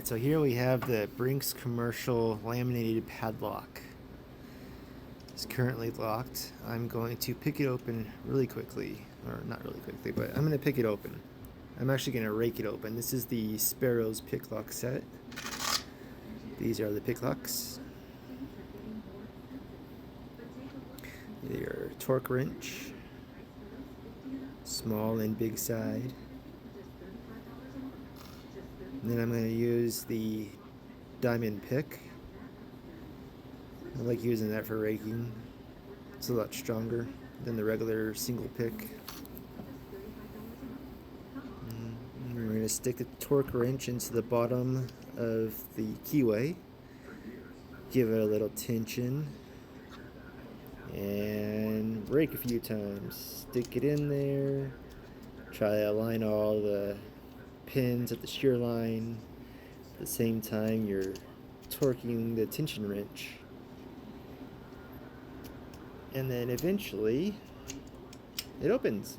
Alright, so here we have the Brinks Commercial Laminated Padlock. It's currently locked. I'm going to pick it open really quickly. Or not really quickly, but I'm going to pick it open. I'm actually going to rake it open. This is the Sparrow's pick lock set. These are the pick locks. Your torque wrench. Small and big side. And then I'm going to use the diamond pick. I like using that for raking. It's a lot stronger than the regular single pick. And we're going to stick the torque wrench into the bottom of the keyway. Give it a little tension. And rake a few times. Stick it in there. Try to align all the pins at the shear line. At the same time, you're torquing the tension wrench. And then eventually, it opens.